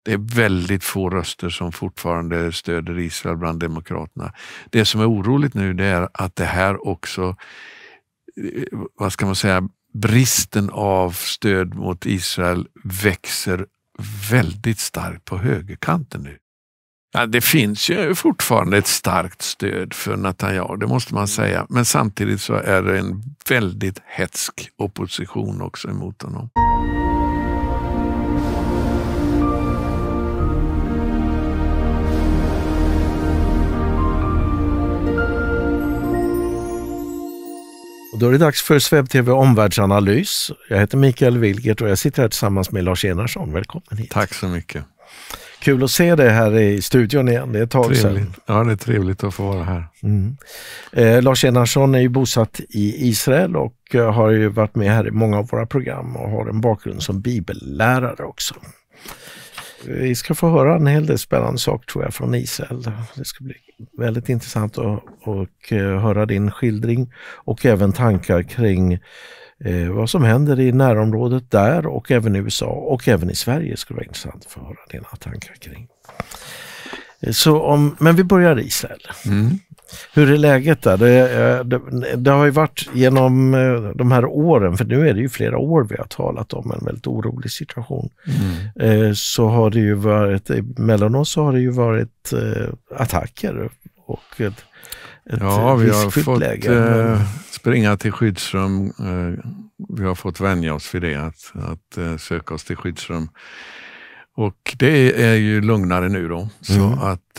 Det är väldigt få röster som fortfarande stöder Israel bland demokraterna. Det som är oroligt nu, det är att det här också, vad ska man säga, bristen av stöd mot Israel växer väldigt starkt på högerkanten nu. Ja, det finns ju fortfarande ett starkt stöd för Netanyahu, det måste man säga. Men samtidigt så är det en väldigt hetsk opposition också emot honom. Och då är det dags för SvebTV omvärldsanalys. Jag heter Mikael Wilgert och jag sitter här tillsammans med Lars Enarsson. Välkommen hit. Tack så mycket. Kul att se dig här i studion igen. Det är ett tag sedan. Ja, det är trevligt att få vara här. Lars Enarsson är ju bosatt i Israel och har ju varit med här i många av våra program och har en bakgrund som bibellärare också. Vi ska få höra en hel del spännande saker tror jag från Israel. Det ska bli väldigt intressant att höra din skildring och även tankar kring vad som händer i närområdet där och även i USA och även i Sverige skulle vara intressant att få höra dina tankar kring. Men vi börjar i Israel. Hur är läget där? Det har ju varit genom de här åren, för nu är det ju flera år vi har talat om en väldigt orolig situation. Så har det ju varit, mellan oss så har det ju varit attacker och ett vi har fått läge. Springa till skyddsrum. Vi har fått vänja oss vid det, att söka oss till skyddsrum. Och det är ju lugnare nu då. Så att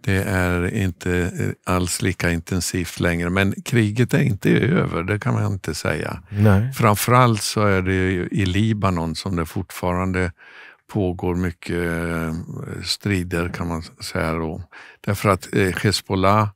det är inte alls lika intensivt längre. Men kriget är inte över, det kan man inte säga. Nej. Framförallt så är det i Libanon som det fortfarande pågår mycket strider kan man säga då. Därför att Hezbollah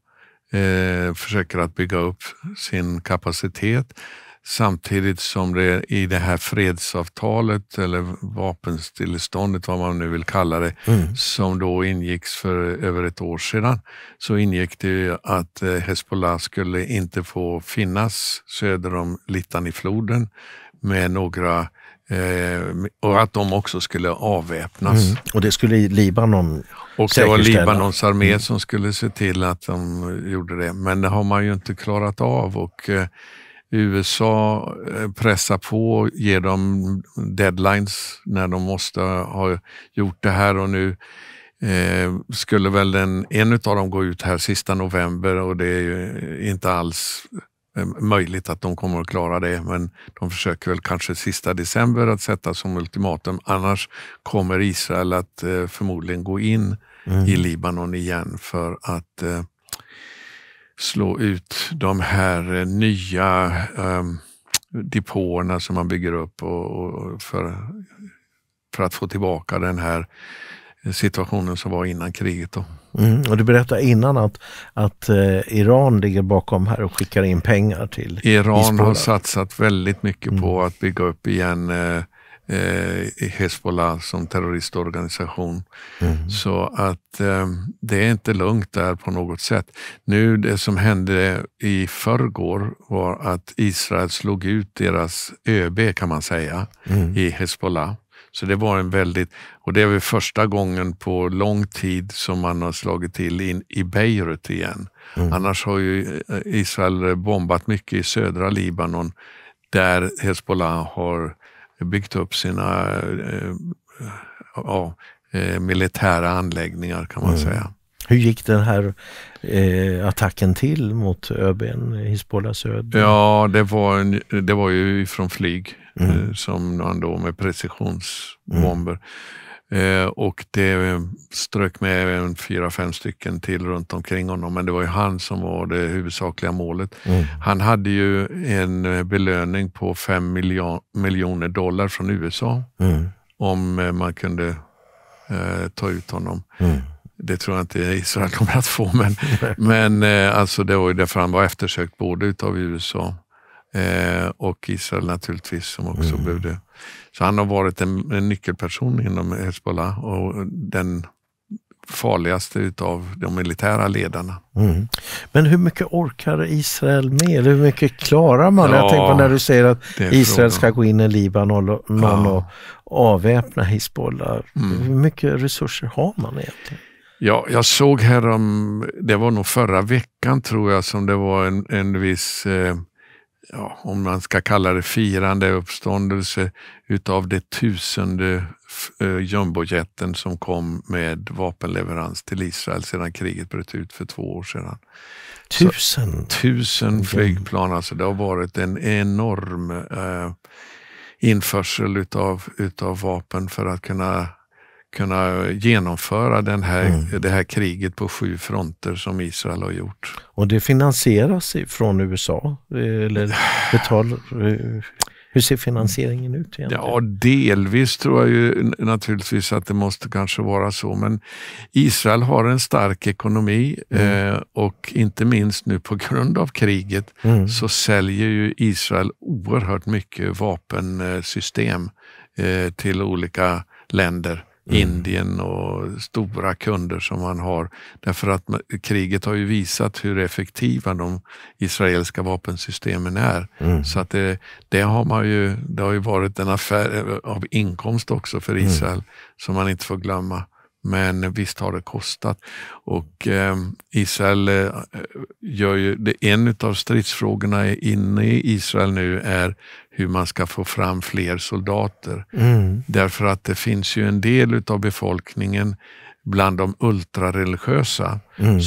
försöker att bygga upp sin kapacitet samtidigt som det i det här fredsavtalet eller vapenstilleståndet, vad man nu vill kalla det, som då ingicks för över ett år sedan, så ingick det ju att Hezbollah skulle inte få finnas söder om Litanifloden med några och att de också skulle avväpnas. Och det skulle Libanon och det var Libanons armé som skulle se till att de gjorde det. Men det har man ju inte klarat av och USA pressar på, ger dem deadlines när de måste ha gjort det här och nu skulle väl en av dem gå ut här sista november och det är ju inte alls möjligt att de kommer att klara det, men de försöker väl kanske sista december att sätta som ultimatum, annars kommer Israel att förmodligen gå in i Libanon igen för att slå ut de här nya depåerna som man bygger upp och för att få tillbaka den här situationen som var innan kriget då. Och du berättade innan att Iran ligger bakom här och skickar in pengar till Iran har satsat väldigt mycket på att bygga upp igen Hezbollah som terroristorganisation. Så att det är inte lugnt där på något sätt. Nu det som hände i förrgår var att Israel slog ut deras ÖB kan man säga i Hezbollah. Så det var och det är väl första gången på lång tid som man har slagit till in i Beirut igen. Annars har ju Israel bombat mycket i södra Libanon där Hezbollah har byggt upp sina militära anläggninr kan man säga. Hur gick den här attacken till mot ÖB:n i Hezbollah söder? Ja, det var ju från flyg som man då med precisionsbomber. Och det strök med 4-5 stycken till runt omkring honom, men det var ju han som var det huvudsakliga målet. Han hade ju en belöning på $5 miljoner från USA om man kunde ta ut honom. Det tror jag inte Israel kommer att få, men alltså det var ju därför han var eftersökt både utav USA och Israel naturligtvis som också behövde. Så han har varit en nyckelperson inom Hezbollah och den farligaste utav de militära ledarna. Mm. Men hur mycket orkar Israel med? Hur mycket klarar man? Ja, jag tänker på när du säger att Israel ska gå in i Libanon och avväpna Hizbollah. Hur mycket resurser har man egentligen? Ja, jag såg det var nog förra veckan tror jag, som det var en viss, om man ska kalla det firande uppståndelse utav det 1000:e jumbojeten som kom med vapenleverans till Israel sedan kriget bröt ut för 2 år sedan. 1000 flygplan, alltså det har varit en enorm införsel utav vapen för att kunna genomföra det här kriget på 7 fronter som Israel har gjort. Och det finansieras från USA? Eller hur ser finansieringen ut egentligen? Ja, delvis tror jag ju naturligtvis att det måste kanske vara så. Men Israel har en stark ekonomi och inte minst nu på grund av kriget så säljer ju Israel oerhört mycket vapensystem till olika länder. Indien och stora kunder som man har. Därför att kriget har ju visat hur effektiva de israeliska vapensystemen är. Så att det har ju varit en affär av inkomst också för Israel som man inte får glömma. Men visst har det kostat. Och Israel gör ju en av stridsfrågorna inne i Israel nu är hur man ska få fram fler soldater. Därför att det finns ju en del utav befolkningen bland de ultrareligiösa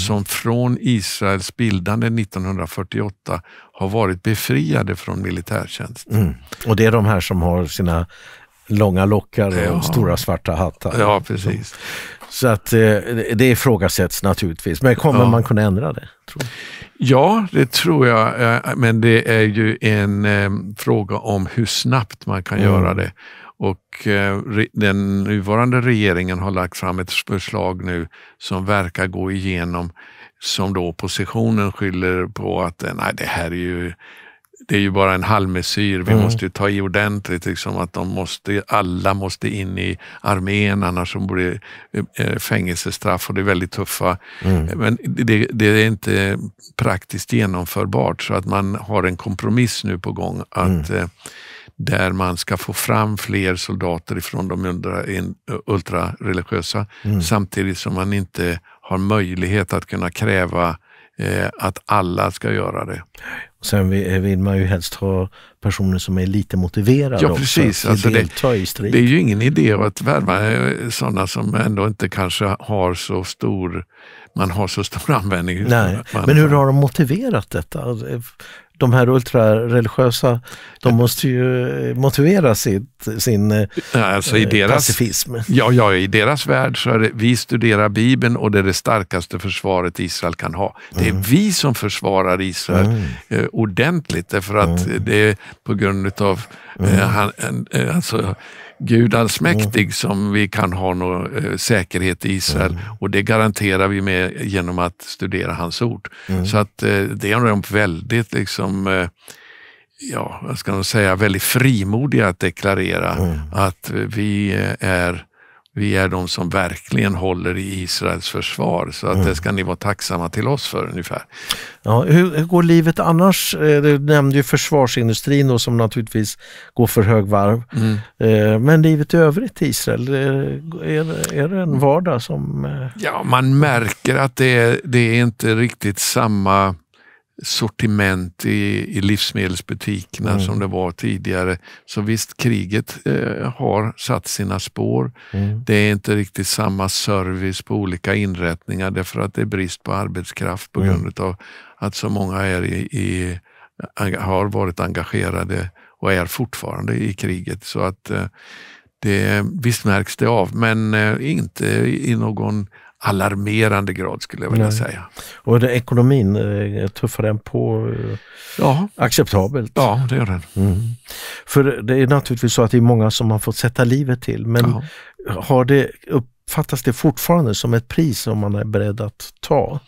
som från Israels bildande 1948 har varit befriade från militärtjänst. Och det är de här som har sina långa lockar och stora svarta hattar. Ja, precis. Så att det ifrågasätts naturligtvis. Men kommer man kunna ändra det, tror jag? Ja, det tror jag. Men det är ju en fråga om hur snabbt man kan göra det. Och den nuvarande regeringen har lagt fram ett förslag nu som verkar gå igenom, som då oppositionen skyller på att det är ju bara en halvmesyr. Vi måste ju ta i ordentligt, liksom, att alla måste in i armén, annars så blir det fängelsestraff och det är väldigt tuffa. Men det är inte praktiskt genomförbart, så att man har en kompromiss nu på gång att där man ska få fram fler soldater ifrån de ultrareligiösa samtidigt som man inte har möjlighet att kunna kräva att alla ska göra det. Sen vill man ju helst ha personer som är lite motiverade. Ja, precis. Också, alltså det är ju ingen idé att värva sådana som ändå inte kanske har så stor användning. Nej, men hur har de motiverat detta? De här ultrareligiösa, de måste ju motivera sin pacifism. Ja, i deras värld så är det, vi studerar Bibeln och det är det starkaste försvaret Israel kan ha. Det är vi som försvarar Israel ordentligt, därför att det är på grund av Gud allsmäktig som vi kan ha någon säkerhet i Israel, och det garanterar vi med genom att studera hans ord. Så att det är de väldigt vad ska man säga, väldigt frimodiga att deklarera att vi är de som verkligen håller i Israels försvar, så att det ska ni vara tacksamma till oss för ungefär. Ja, hur går livet annars? Du nämnde ju försvarsindustrin då, som naturligtvis går för hög varv. Men livet i övrigt i Israel, är det en vardag som... Ja, man märker att det är inte riktigt samma sortiment i livsmedelsbutikerna som det var tidigare. Så visst, kriget har satt sina spår. Det är inte riktigt samma service på olika inrättningar, därför att det är brist på arbetskraft på grund av att så många har varit engagerade och är fortfarande i kriget. Så att visst märks det av, men inte i någon alarmerande grad skulle jag vilja säga. Och ekonomin, tuffar den på acceptabelt? Ja, det är den. För det är naturligtvis så att det är många som har fått sätta livet till, men uppfattas det fortfarande som ett pris som man är beredd att ta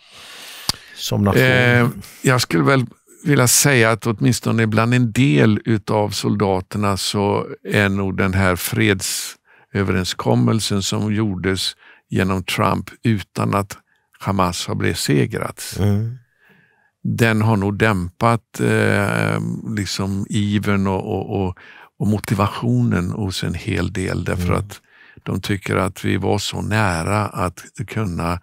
som nation? Jag skulle väl vilja säga att åtminstone bland en del utav soldaterna så är nog den här fredsöverenskommelsen som gjordes genom Trump utan att Hamas har besegrats. Den har nog dämpat liksom ivern och motivationen hos en hel del, därför att de tycker att vi var så nära att kunna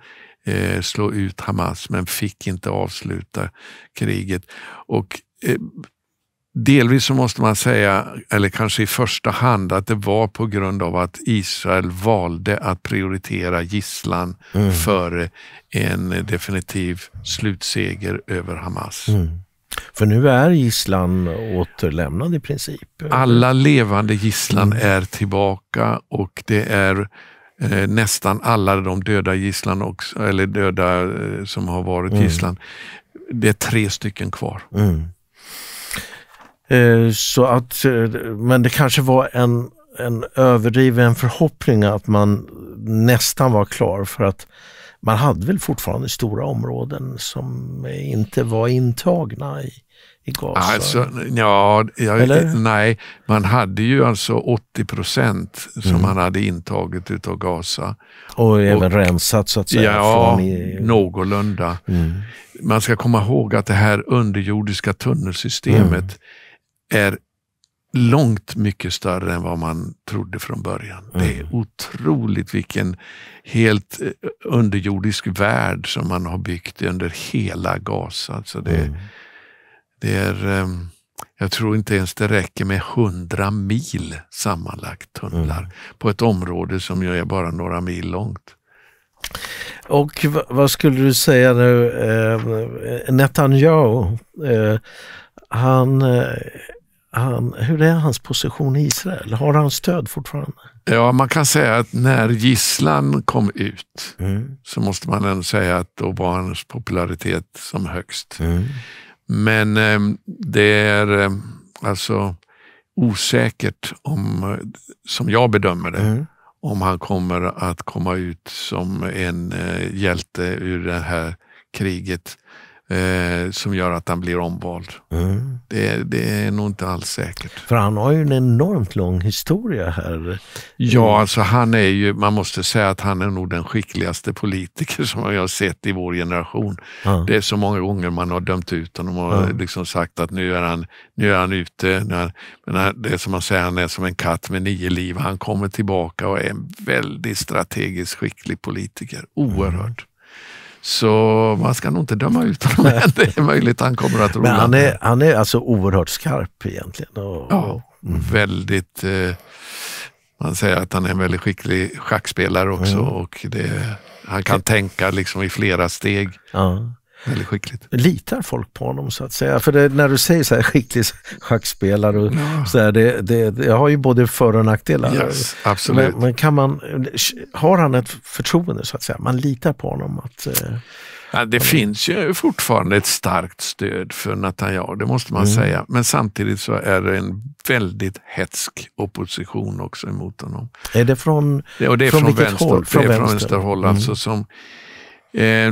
slå ut Hamas, men fick inte avsluta kriget. Och delvis så måste man säga, eller kanske i första hand, att det var på grund av att Israel valde att prioritera gisslan före en definitiv slutseger över Hamas. För nu är gisslan återlämnad i princip. Alla levande gisslan är tillbaka, och det är nästan alla de döda gisslan också, eller döda som har varit gisslan. Det är 3 stycken kvar. Så att, men det kanske var en överdriven förhoppning att man nästan var klar, för att man hade väl fortfarande stora områden som inte var intagna i Gaza. Alltså, nej, man hade ju alltså 80% som man hade intagit utav Gaza. Och även rensat så att säga. Ja, någorlunda. Man ska komma ihåg att det här underjordiska tunnelsystemet är långt mycket större än vad man trodde från början. Det är otroligt vilken helt underjordisk värld som man har byggt under hela Gaza. Alltså det är, jag tror inte ens det räcker med 100 mil sammanlagt tunnlar på ett område som ju är bara några mil långt. Och vad skulle du säga nu, Netanyahu, hur är hans position i Israel? Har han stöd fortfarande? Ja, man kan säga att när gisslan kom ut så måste man ändå säga att då var hans popularitet som högst. Men det är alltså osäkert som jag bedömer det, om han kommer att komma ut som en hjälte ur det här kriget som gör att han blir omvald. Det är nog inte alls säkert. För han har ju en enormt lång historia här. Ja, alltså han är ju, man måste säga att han är nog den skickligaste politiker som jag har sett i vår generation. Det är så många gånger man har dömt ut honom och liksom sagt att nu är han ute. Det är som man säger, han är som en katt med 9 liv. Han kommer tillbaka och är en väldigt strategiskt skicklig politiker. Oerhört. Så man ska nog inte döma ut honom, men det är möjligt att han kommer att rola. Men han är alltså oerhört skarp egentligen. Väldigt... man säger att han är en väldigt skicklig schackspelare också, och han kan tänka liksom i flera steg. Väldigt skickligt. Litar folk på honom så att säga? För när du säger så här skicklig schackspelare och så här, det har ju både för- och nackdelar. Yes, absolut. Men har han ett förtroende så att säga? Man litar på honom att... det finns ju fortfarande ett starkt stöd för Netanyahu, det måste man säga. Men samtidigt så är det en väldigt hetsk opposition också emot honom. Är det från vilket håll? Det är från vänsterhåll, alltså som...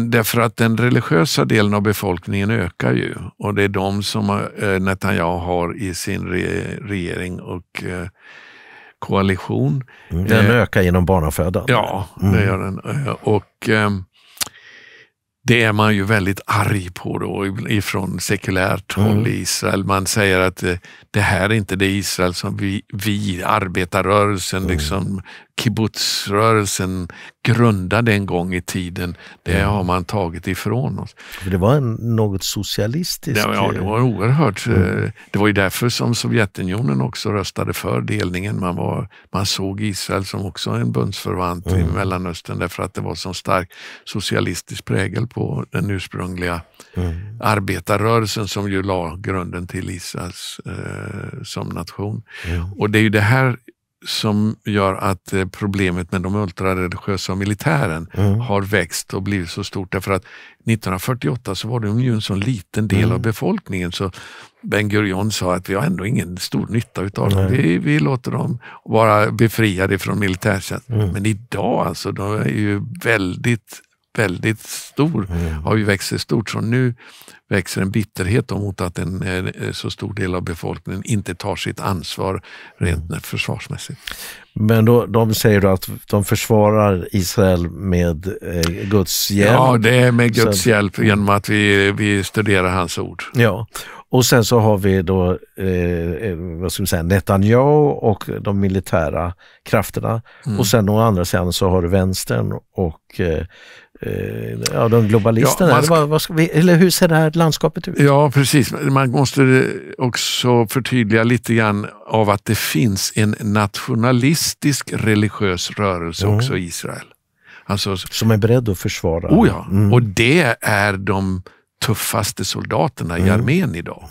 Därför att den religiösa delen av befolkningen ökar ju, och det är de som Netanyahu har i sin regering och koalition. Den ökar genom barnafödan. Ja, det gör den. Och det är man ju väldigt arg på då ifrån sekulärt håll i Israel. Man säger att det här är inte det Israel som vi arbetarrörelsen, liksom kibbutzrörelsen grundade en gång i tiden. Det har man tagit ifrån oss. För det var något socialistiskt. Ja, det var oerhört. Det var ju därför som Sovjetunionen också röstade för delningen. Man såg Israel som också en bundsförvant i Mellanöstern, därför att det var så stark socialistisk prägel på den ursprungliga arbetarrörelsen som ju la grunden till Israels som nation. Och det är ju det här som gör att problemet med de ultrareligiösa och militären har växt och blivit så stort. Därför att 1948 så var det ju en så liten del av befolkningen, så Ben Gurion sa att vi har ändå ingen stor nytta utav dem. Vi låter dem vara befriade från militärtjänst. Men idag alltså, de är ju väldigt väldigt stor, har ju växt sig stort, så nu växer en bitterhet mot att en så stor del av befolkningen inte tar sitt ansvar rent försvarsmässigt. Men då, de säger då att de försvarar Israel med Guds hjälp? Ja, det är med Guds hjälp genom att vi studerar hans ord. Ja, och sen så har vi då vad ska vi säga, Netanyahu och de militära krafterna. Och sen å andra sidan så har du vänstern och de globalisterna. Eller hur ser det här landskapet ut? Ja, precis. Man måste också förtydliga lite grann av att det finns en nationalistisk religiös rörelse också i Israel. Alltså, som är beredd att försvara. Och det är de tuffaste soldaterna i armén idag.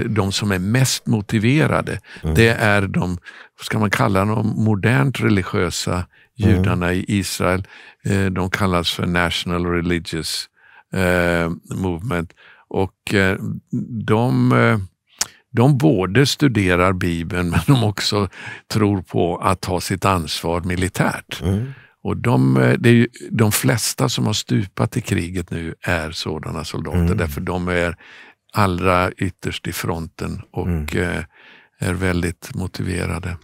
De som är mest motiverade, det är de, ska man kalla dem, modernt religiösa judarna i Israel. De kallas för National Religious Movement, och de både studerar Bibeln, men de också tror på att ta sitt ansvar militärt. Och de flesta som har stupat i kriget nu är sådana soldater, därför de är allra ytterst i fronten och är väldigt motiverade.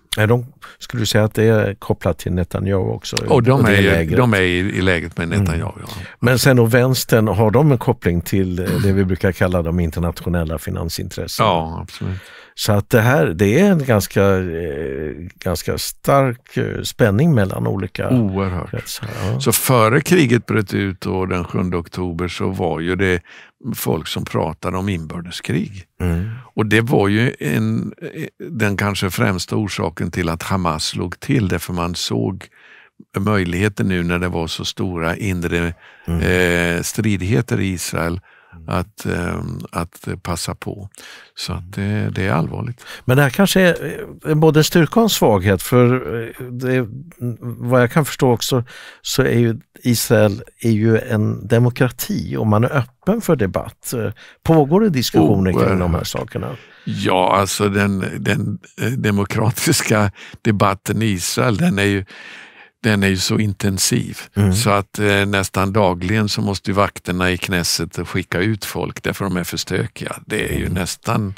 Skulle du säga att det är kopplat till Netanyahu också? Och de är i läget med Netanyahu. Ja. Men sen då vänstern, har de en koppling till det vi brukar kalla de internationella finansintressena? Ja, absolut. Så att det är en ganska stark spänning mellan olika... Oerhört. kretsar. Ja. Så före kriget bröt ut då den 7 oktober så var ju det folk som pratade om inbördeskrig. Och det var ju den kanske främsta orsaken till att Hamas slog till, därför man såg möjligheten nu när det var så stora inre stridigheter i Israel att passa på. Så att det är allvarligt. Men det här kanske är både styrka och svaghet, för vad jag kan förstå också så är ju Israel en demokrati och man är öppen för debatt. Pågår det diskussioner kring de här sakerna? Ja, alltså den demokratiska debatten i Israel, den är ju så intensiv så att nästan dagligen så måste ju vakterna i Knesset skicka ut folk därför de är för stökiga. Det är ju nästan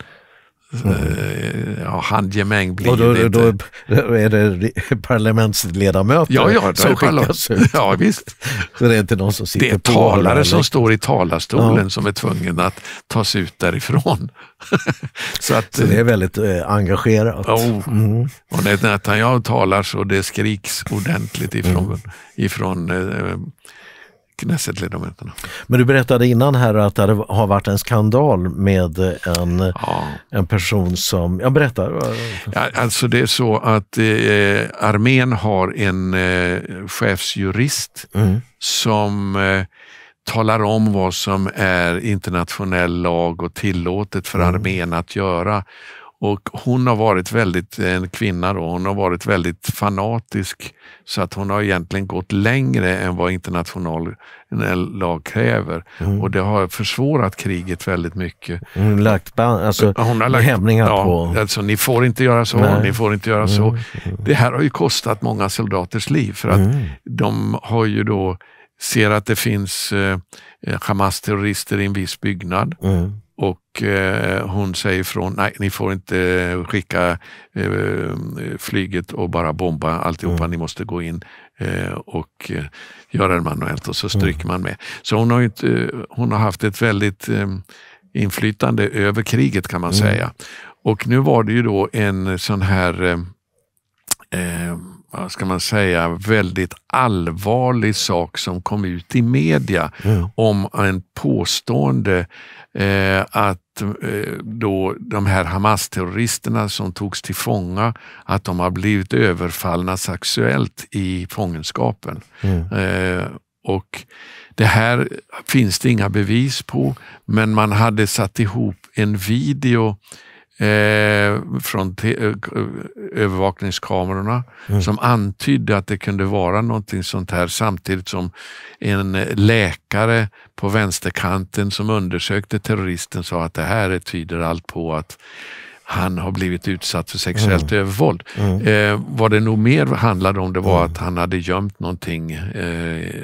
handgemäng blir det. Då är det parlamentsledamöter som skickas ut. Ja, visst. Så det är inte någon som sitter på. Det är talare som står i talarstolen som är tvungen att ta sig ut därifrån. Så det är väldigt engagerat. Och när Netanyahu talar så det skriks ordentligt ifrån Knesset-ledamöterna. Men du berättade innan här att det har varit en skandal med en person som... Jag berättar. Ja, alltså det är så att armén har en chefsjurist som talar om vad som är internationell lag och tillåtet för armén att göra. Och hon har varit en kvinna då, hon har varit väldigt fanatisk, så att hon har egentligen gått längre än vad internationell lag kräver. Och det har försvårat kriget väldigt mycket. Hon har lagt hämningar på... Alltså, ni får inte göra så, ni får inte göra så. Det här har ju kostat många soldaters liv, för att de har ju då ser att det finns Hamas-terrorister i en viss byggnad. Och hon säger ifrån, nej, ni får inte skicka flyget och bara bomba alltihopa, ni måste gå in och göra det manuellt, och så stryker man med. Så hon har haft ett väldigt inflytande över kriget, kan man säga. Och nu var det ju då en sån här vad ska man säga, väldigt allvarlig sak som kom ut i media om en påstående att då de här Hamas-terroristerna som togs till fånga, att de har blivit överfallna sexuellt i fångenskapen. Och det här finns det inga bevis på, men man hade satt ihop en video från övervakningskamerorna som antydde att det kunde vara någonting sånt här, samtidigt som en läkare på vänsterkanten som undersökte terroristen sa att det här tyder allt på han har blivit utsatt för sexuellt övervåld. Vad det nog mer handlade om, det var att han hade gömt någonting,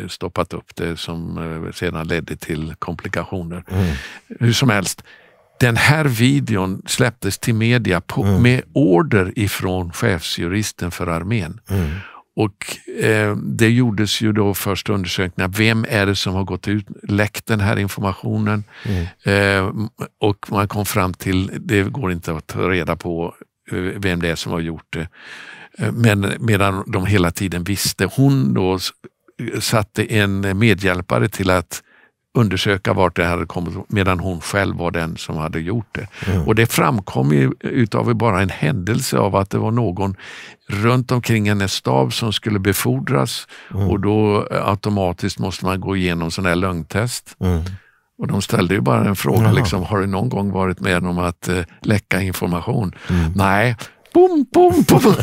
stoppat upp det, som sedan ledde till komplikationer. Hur som helst, den här videon släpptes till media med order ifrån chefsjuristen för armén. Och det gjordes ju då först undersökningar. Vem är det som har gått ut, läckt den här informationen? Och man kom fram till, det går inte att ta reda på vem det är som har gjort det. Men medan de hela tiden visste. Hon då satte en medhjälpare till att undersöka vart det hade kommit, medan hon själv var den som hade gjort det. Och det framkom ju utav bara en händelse av att det var någon runt omkring en stab som skulle befordras, och då automatiskt måste man gå igenom sån här lögntest. Och de ställde ju bara en fråga, liksom, har du någon gång varit med om att läcka information? Nej. Bom, bom, bom.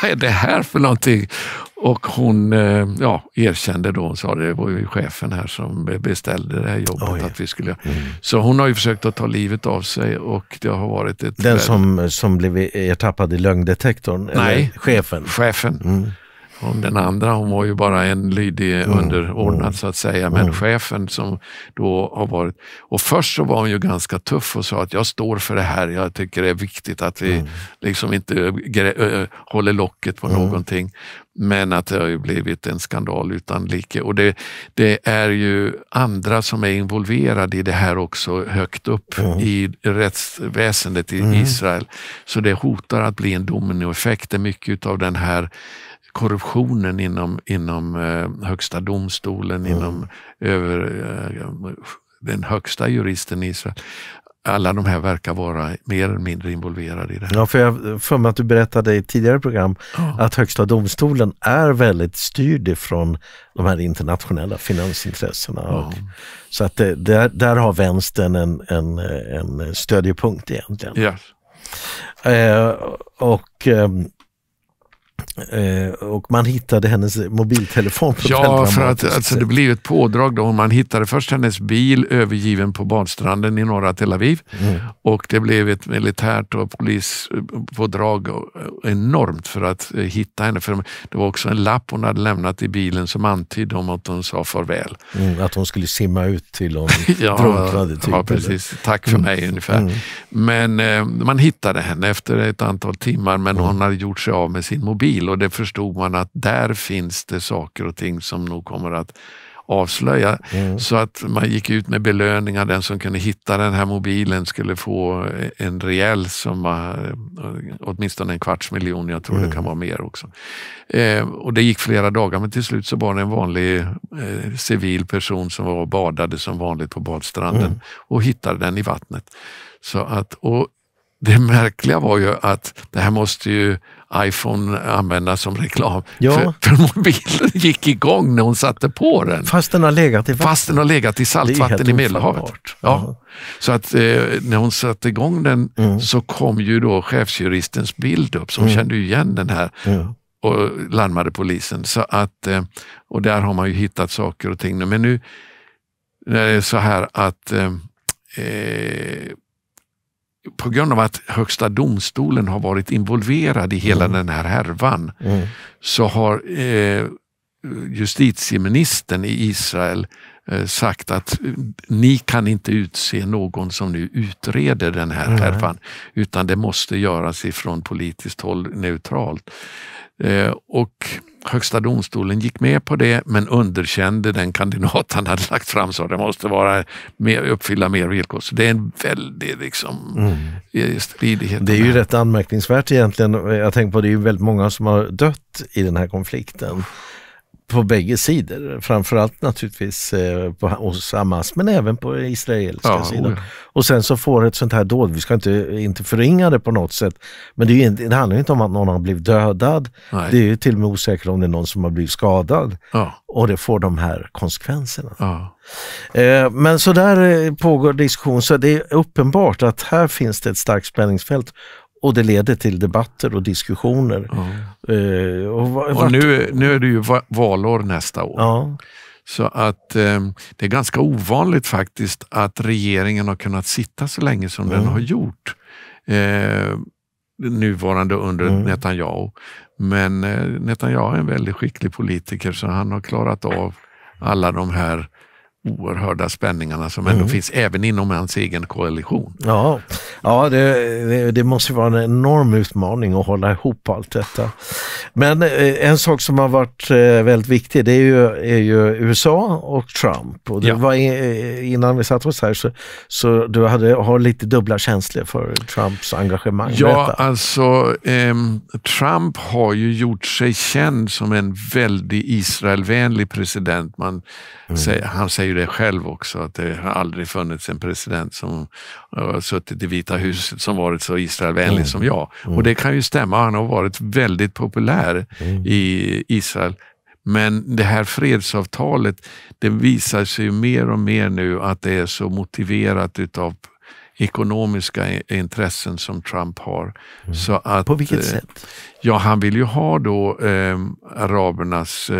Vad är det här för någonting? Och hon erkände då, och sa det var ju chefen här som beställde det här jobbet att vi skulle. Så hon har ju försökt att ta livet av sig, och det har varit ett... Den som blev ertappad i lögndetektorn? Nej, eller chefen. Chefen. Och den andra, hon var ju bara en lydig underordnad så att säga, men chefen som då har varit, och först så var hon ju ganska tuff och sa att jag står för det här, jag tycker det är viktigt att vi liksom inte håller locket på någonting, men att det har ju blivit en skandal utan like, och det är ju andra som är involverade i det här också högt upp i rättsväsendet i Israel, så det hotar att bli en dominoeffekt. Det är mycket av den här korruptionen inom högsta domstolen, inom den högsta juristen i Israel. Alla de här verkar vara mer eller mindre involverade i det här. Ja, för mig att du berättade i ett tidigare program att högsta domstolen är väldigt styrd ifrån de här internationella finansintressena. Så att där har vänstern en stödjepunkt egentligen. Yes. Och man hittade hennes mobiltelefon på för att det blev ett pådrag då. Man hittade först hennes bil övergiven på badstranden i norra Tel Aviv, och det blev ett militärt och polispådrag enormt för att hitta henne, för det var också en lapp hon hade lämnat i bilen som antydde om att hon sa farväl. Att hon skulle simma ut till hon drunknade typ. Ja, precis. Tack för mig ungefär. Men man hittade henne efter ett antal timmar, men hon hade gjort sig av med sin mobil, och det förstod man att där finns det saker och ting som nog kommer att avslöja. Så att man gick ut med belöningar. Den som kunde hitta den här mobilen skulle få en rejäl summa, åtminstone 250 000, jag tror det kan vara mer också. Och det gick flera dagar, men till slut så var det en vanlig civil person som var och badade som vanligt på badstranden och hittade den i vattnet. Så att, och det märkliga var ju att det här måste ju iPhone användas som reklam. För mobilen gick igång när hon satte på den. Fast den har legat i vatten. Fast den har legat i saltvatten i Medelhavet. Ja. Så att när hon satte igång den så kom ju då chefsjuristens bild upp, som kände igen den här och larmade polisen. Så att, och där har man ju hittat saker och ting. Men nu är det så här att på grund av att högsta domstolen har varit involverad i hela den här härvan, så har justitieministern i Israel sagt att ni kan inte utse någon som nu utreder den här härvan, utan det måste göras ifrån politiskt håll neutralt. Och högsta domstolen gick med på det, men underkände den kandidat han hade lagt fram, så det måste vara uppfylla mer villkor. Så det är en väldig stridighet. Det är ju rätt anmärkningsvärt egentligen. Jag tänker på det är ju väldigt många som har dött i den här konflikten. På bägge sidor, framförallt naturligtvis hos Hamas, men även på israeliska sidan. Och sen så får ett sånt här dåd, vi ska inte förringa det på något sätt, men det handlar ju inte om att någon har blivit dödad. Nej. Det är ju till och med osäkert om det är någon som har blivit skadad. Och det får de här konsekvenserna. Men så där pågår diskussion, så det är uppenbart att här finns det ett starkt spänningsfält. Och det leder till debatter och diskussioner. Och nu är det ju valår nästa år. Så att det är ganska ovanligt faktiskt att regeringen har kunnat sitta så länge som den har gjort. Nuvarande under Netanyahu. Men Netanyahu är en väldigt skicklig politiker, så han har klarat av alla de här oerhörda spänningarna som ändå finns även inom hans egen koalition. Ja, det måste vara en enorm utmaning att hålla ihop allt detta. Men en sak som har varit väldigt viktig, det är ju USA och Trump. Och det var innan vi satt oss här så du har lite dubbla känslor för Trumps engagemang. Ja, alltså Trump har ju gjort sig känd som en väldigt Israelvänlig president. Han säger det själv också, att det har aldrig funnits en president som har suttit i Vita huset som varit så Israelvänlig som jag. Och det kan ju stämma, han har varit väldigt populär i Israel. Men det här fredsavtalet, det visar sig ju mer och mer nu att det är så motiverat utav ekonomiska intressen som Trump har. Så att, på vilket sätt? Ja, han vill ju ha då arabernas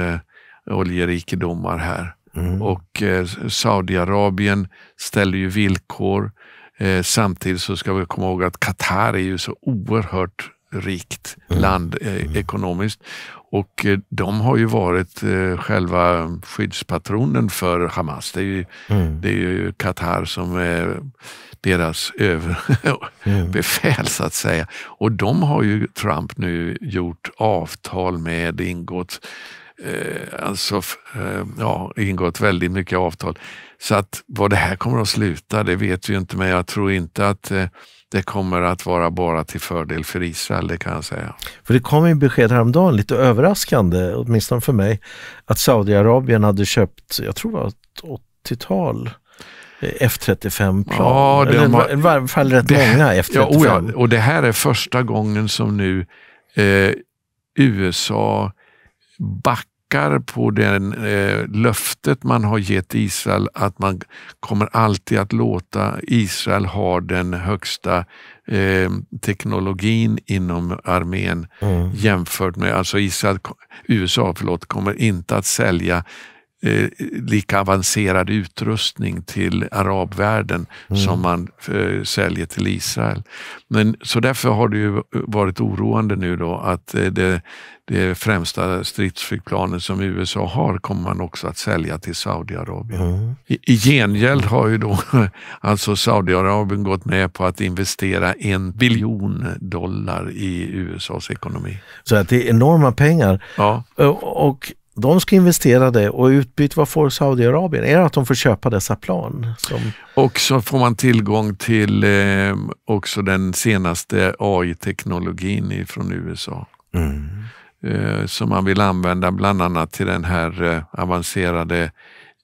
oljerikedomar här. Och Saudiarabien ställer ju villkor. Samtidigt så ska vi komma ihåg att Qatar är ju så oerhört rikt land ekonomiskt. Och de har ju varit själva skyddspatronen för Hamas. Det är ju Qatar som är deras befäl så att säga. Och de har ju Trump nu gjort avtal med, ingått ingått väldigt mycket avtal. Så att vad det här kommer att sluta, det vet vi ju inte, men jag tror inte att det kommer att vara bara till fördel för Israel, det kan jag säga. För det kom ju besked häromdagen, lite överraskande, åtminstone för mig, att Saudiarabien hade köpt, jag tror det var ett 80-tal F-35-plan. Ja, i varje fall rätt många F-35. Och det här är första gången som nu USA backar på den löftet man har gett Israel, att man kommer alltid att låta Israel ha den högsta teknologin inom armén jämfört med, alltså USA kommer inte att sälja lika avancerad utrustning till arabvärlden som man säljer till Israel. Men så därför har det ju varit oroande nu då att det främsta stridsflygplanen som USA har kommer man också att sälja till Saudiarabien. I gengäld har ju då alltså Saudiarabien gått med på att investera $1 billion i USAs ekonomi. Så att det är enorma pengar. Ja. Och de ska investera det, och utbyte, vad får Saudiarabien? Är det att de får köpa dessa plan? Och så får man tillgång till också den senaste AI-teknologin från USA. Som man vill använda bland annat till den här avancerade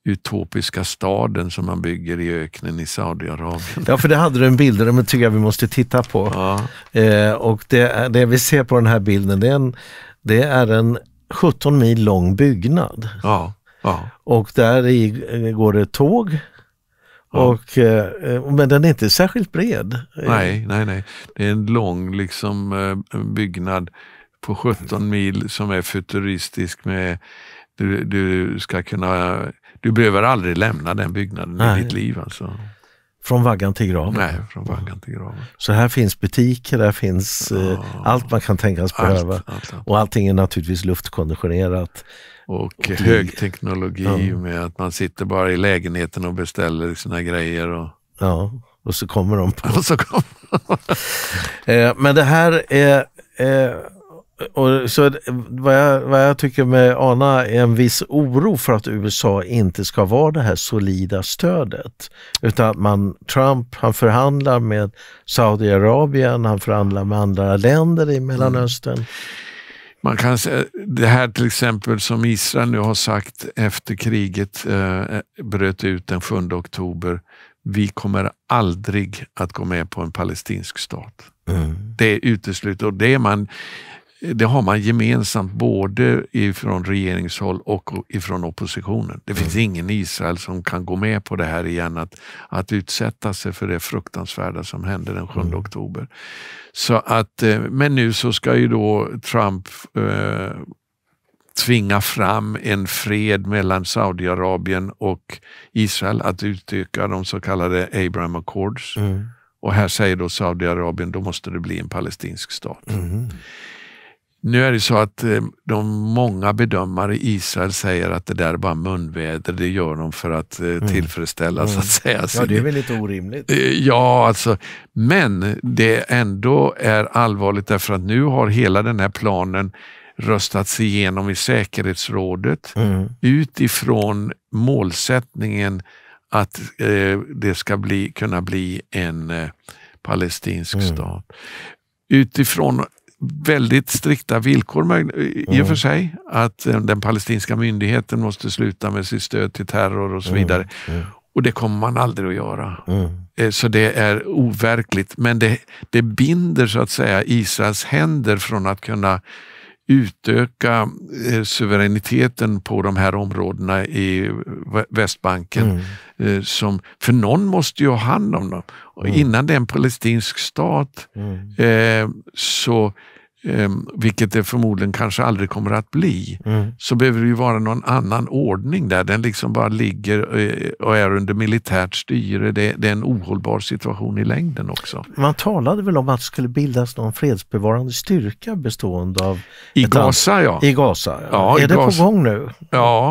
utopiska staden som man bygger i öknen i Saudiarabien. Ja, för det hade du en bild, men tycker jag vi måste titta på. Ja. Och det vi ser på den här bilden, det är en 17 mil lång byggnad. Ja. Och där går det tåg. Ja. Men den är inte särskilt bred. Nej. Det är en lång byggnad på 17 mil som är futuristisk med du behöver aldrig lämna den byggnaden i ditt liv alltså. Från vaggan till graven? Nej, från vaggan till graven. Så här finns butiker, där finns allt man kan tänkas behöva. Allt. Och allting är naturligtvis luftkonditionerat. Och hög teknologi med att man sitter bara i lägenheten och beställer sina grejer. Och så kommer de på. Och men det här är... Och så vad jag tycker med ana är en viss oro för att USA inte ska vara det här solida stödet, utan Trump, han förhandlar med Saudiarabien, han förhandlar med andra länder i Mellanöstern. Man kan säga det här till exempel som Israel nu har sagt efter kriget bröt ut den 7 oktober. Vi kommer aldrig att gå med på en palestinsk stat. Det är uteslutet, och det har man gemensamt både ifrån regeringshåll och ifrån oppositionen. Det finns ingen i Israel som kan gå med på det här igen, att utsätta sig för det fruktansvärda som hände den 7 oktober. Så att, men nu så ska ju då Trump tvinga fram en fred mellan Saudiarabien och Israel, att utöka de så kallade Abraham Accords. Och här säger då Saudiarabien, då måste det bli en palestinsk stat. Nu är det så att de många bedömare i Israel säger att det där är bara munväder, det gör de för att tillfredsställa så att säga. Ja, det är väl lite orimligt. Ja, alltså, men det ändå är allvarligt därför att nu har hela den här planen röstats igenom i säkerhetsrådet utifrån målsättningen att det ska kunna bli en palestinsk stat. Utifrån väldigt strikta villkor i och för sig, att den palestinska myndigheten måste sluta med sitt stöd till terror och så vidare. Och det kommer man aldrig att göra. Så det är overkligt. Men det binder så att säga Israels händer från att kunna utöka suveräniteten på de här områdena i Västbanken. För någon måste ju ha hand om dem. Och innan det är en palestinsk stat så vilket det förmodligen kanske aldrig kommer att bli, så behöver det ju vara någon annan ordning där. Den liksom bara ligger och är under militärt styre. Det är en ohållbar situation i längden också. Man talade väl om att det skulle bildas någon fredsbevarande styrka bestående av... I Gaza, ja. I Gaza, ja. Är det på gång nu? Ja,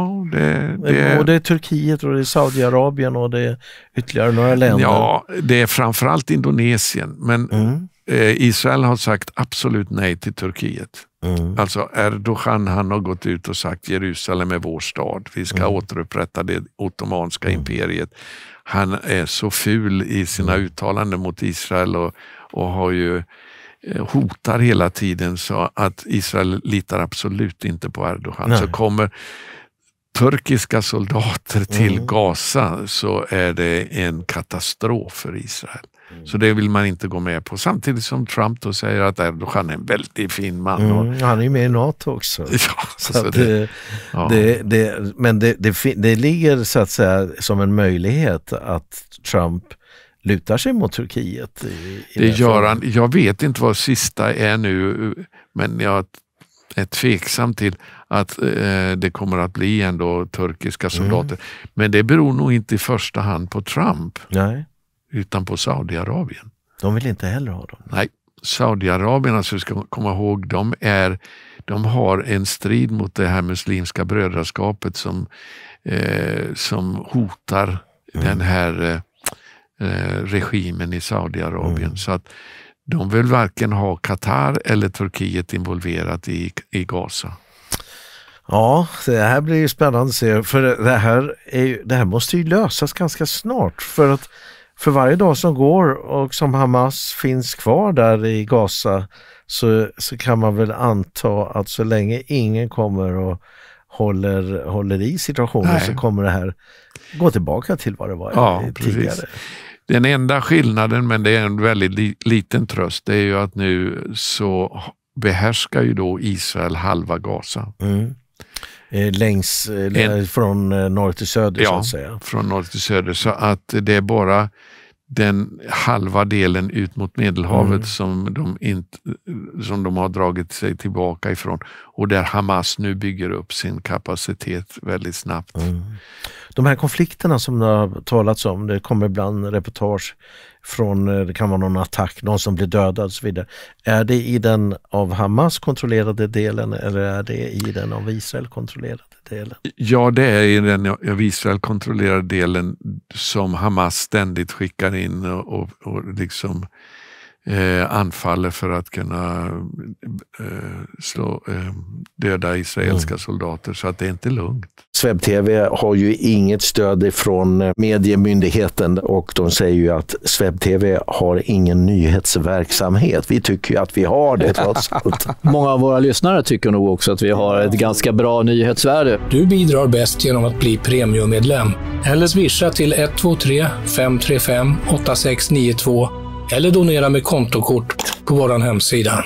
Och det är Turkiet och det är Saudiarabien och det är ytterligare några länder. Ja, det är framförallt Indonesien, men... Israel har sagt absolut nej till Turkiet. Alltså Erdogan, han har gått ut och sagt Jerusalem är vår stad. Vi ska återupprätta det ottomanska imperiet. Han är så ful i sina uttalanden mot Israel och har ju hotar hela tiden, så att Israel litar absolut inte på Erdogan. Nej. Så kommer turkiska soldater till Gaza, så är det en katastrof för Israel. Så det vill man inte gå med på. Samtidigt som Trump då säger att Erdogan är en väldigt fin man. Han är ju med i NATO också. Ja, så men det ligger så att säga som en möjlighet att Trump lutar sig mot Turkiet. Det gör han. Jag vet inte vad sista är nu, men jag är tveksam till att det kommer att bli ändå turkiska soldater. Men det beror nog inte i första hand på Trump. Nej. Utan på Saudiarabien. De vill inte heller ha dem. Nej, Saudiarabien, alltså ska komma ihåg, de har en strid mot det här muslimska brödraskapet som hotar den här regimen i Saudiarabien. Så att de vill varken ha Qatar eller Turkiet involverat i Gaza. Ja, det här blir ju spännande att se. För det här måste ju lösas ganska snart. För varje dag som går och som Hamas finns kvar där i Gaza, så kan man väl anta att så länge ingen kommer och håller i situationen, så kommer det här gå tillbaka till vad det var tidigare. Precis. Den enda skillnaden, men det är en väldigt liten tröst, det är ju att nu så behärskar ju då Israel halva Gaza. Från norr till söder, så att säga. Ja, från norr till söder, så att det är bara den halva delen ut mot Medelhavet som de har dragit sig tillbaka ifrån, och där Hamas nu bygger upp sin kapacitet väldigt snabbt. De här konflikterna som det har talats om, det kommer ibland reportage från, det kan vara någon attack, någon som blir dödad och så vidare. Är det i den av Hamas kontrollerade delen, eller är det i den av Israel kontrollerade delen? Ja, det är i den av Israel kontrollerade delen som Hamas ständigt skickar in och liksom anfaller för att kunna döda israeliska soldater, så att det är inte lugnt. Swebb TV har ju inget stöd från mediemyndigheten, och de säger ju att Swebb TV har ingen nyhetsverksamhet. Vi tycker ju att vi har det trots allt. Många av våra lyssnare tycker nog också att vi har ett ganska bra nyhetsvärde. Du bidrar bäst genom att bli premiummedlem eller swisha till 123 535 8692 eller donera med kontokort på vår hemsida.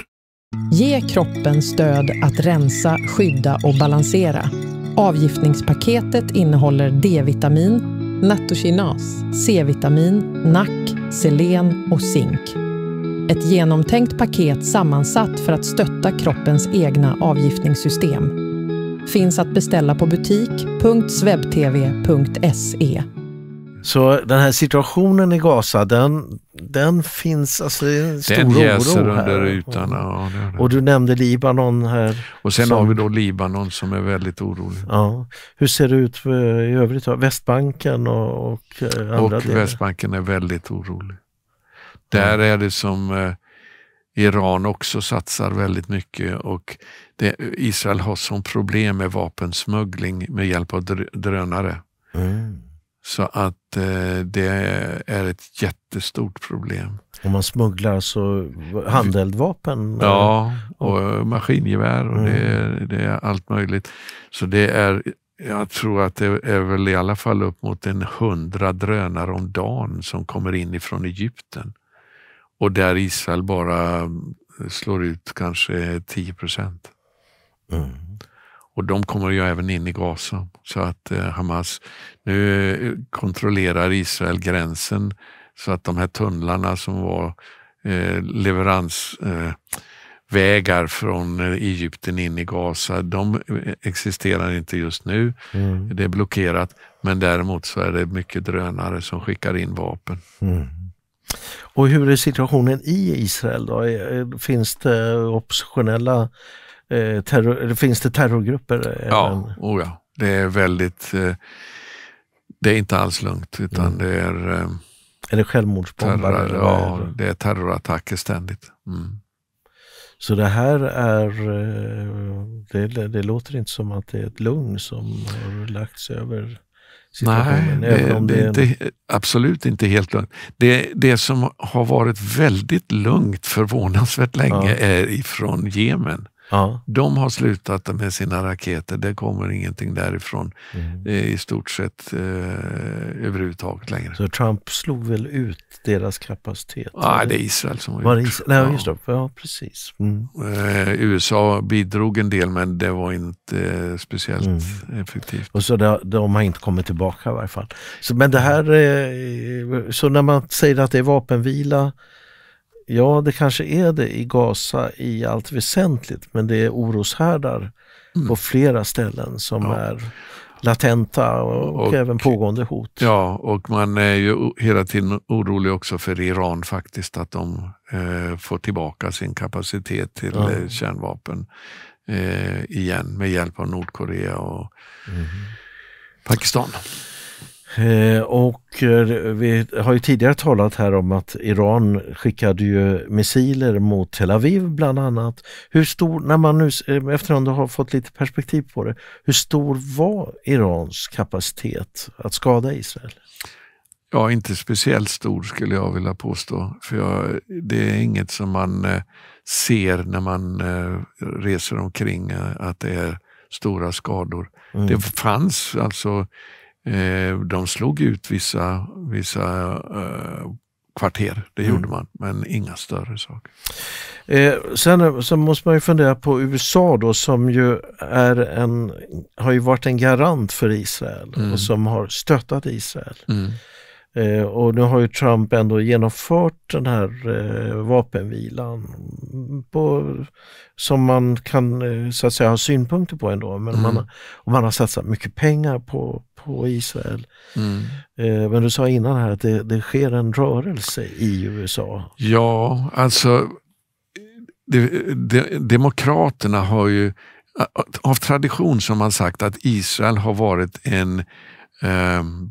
Ge kroppen stöd att rensa, skydda och balansera. Avgiftningspaketet innehåller D-vitamin, nattokinas, C-vitamin, NAC, selen och zink. Ett genomtänkt paket sammansatt för att stötta kroppens egna avgiftningssystem. finns att beställa på butik.swebtv.se. Så den här situationen i Gaza, den finns alltså en stor den jäser oro under här. ytan. Ja, det. Och du nämnde Libanon här. Och sen har vi då Libanon som är väldigt orolig. Ja. Hur ser det ut i övrigt? Västbanken och andra delar? Västbanken är väldigt orolig. Där är det som Iran också satsar väldigt mycket, och Israel har som problem med vapensmuggling med hjälp av drönare. Så att det är ett jättestort problem. Om man smugglar så handeldvapen? Ja, och maskingevär och det är allt möjligt. Så det är, jag tror att det är väl i alla fall upp mot 100 drönare om dagen som kommer in ifrån Egypten. Och där Israel bara slår ut kanske 10%. Och de kommer ju även in i Gaza. Så att Hamas, nu kontrollerar Israel gränsen så att de här tunnlarna som var leveransvägar från Egypten in i Gaza, de existerar inte just nu. Det är blockerat, men däremot så är det mycket drönare som skickar in vapen. Och hur är situationen i Israel då? Finns det oppositionella finns det terrorgrupper? Ja, ja. Det är väldigt det är inte alls lugnt, utan det är det självmordsbombare? Ja, det är terrorattacker ständigt. Så det här är det låter inte som att det är ett lugn som har lagts över situationen. Nej, det är inte, absolut inte helt lugnt. Det som har varit väldigt lugnt förvånansvärt länge är ifrån Jemen. Ja. De har slutat med sina raketer. Det kommer ingenting därifrån i stort sett överhuvudtaget längre. Så Trump slog väl ut deras kapacitet? Nej, det är Israel som har gjort. Nej, just det. Ja, precis. USA bidrog en del, men det var inte speciellt effektivt. Och så de har inte kommit tillbaka i varje fall. Så, men det här, så när man säger att det är vapenvila, ja, det kanske är det i Gaza i allt väsentligt, men det är oroshärdar på flera ställen som är latenta och även pågående hot. Ja, och man är ju hela tiden orolig också för Iran faktiskt, att de får tillbaka sin kapacitet till kärnvapen igen med hjälp av Nordkorea och Pakistan. Och vi har ju tidigare talat här om att Iran skickade ju missiler mot Tel Aviv bland annat. Hur stor, när man nu efterhand har fått lite perspektiv på det, hur stor var Irans kapacitet att skada Israel? Ja, inte speciellt stor skulle jag vilja påstå. För det är inget som man ser när man reser omkring, att det är stora skador. Det fanns alltså, de slog ut vissa kvarter, det gjorde man, men inga större saker. Sen måste man ju fundera på USA då, som ju har ju varit en garant för Israel och som har stöttat Israel. Och nu har ju Trump ändå genomfört den här vapenvilan som man kan så att säga ha synpunkter på ändå, men man har satsat mycket pengar på Israel. Men du sa innan här att det sker en rörelse i USA. Ja, alltså demokraterna har ju av tradition, som man sagt, att Israel har varit en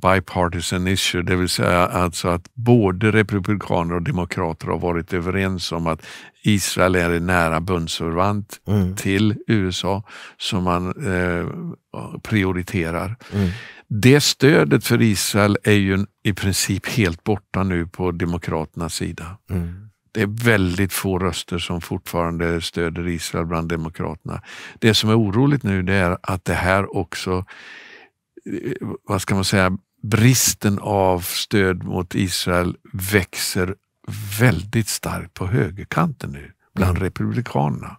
bipartisan issue, det vill säga alltså att både republikaner och demokrater har varit överens om att Israel är en nära bundsförvant till USA som man prioriterar. Det stödet för Israel är ju i princip helt borta nu på demokraternas sida. Det är väldigt få röster som fortfarande stöder Israel bland demokraterna. Det som är oroligt nu, det är att det här också, vad ska man säga, bristen av stöd mot Israel växer väldigt starkt på högerkanten nu bland republikanerna.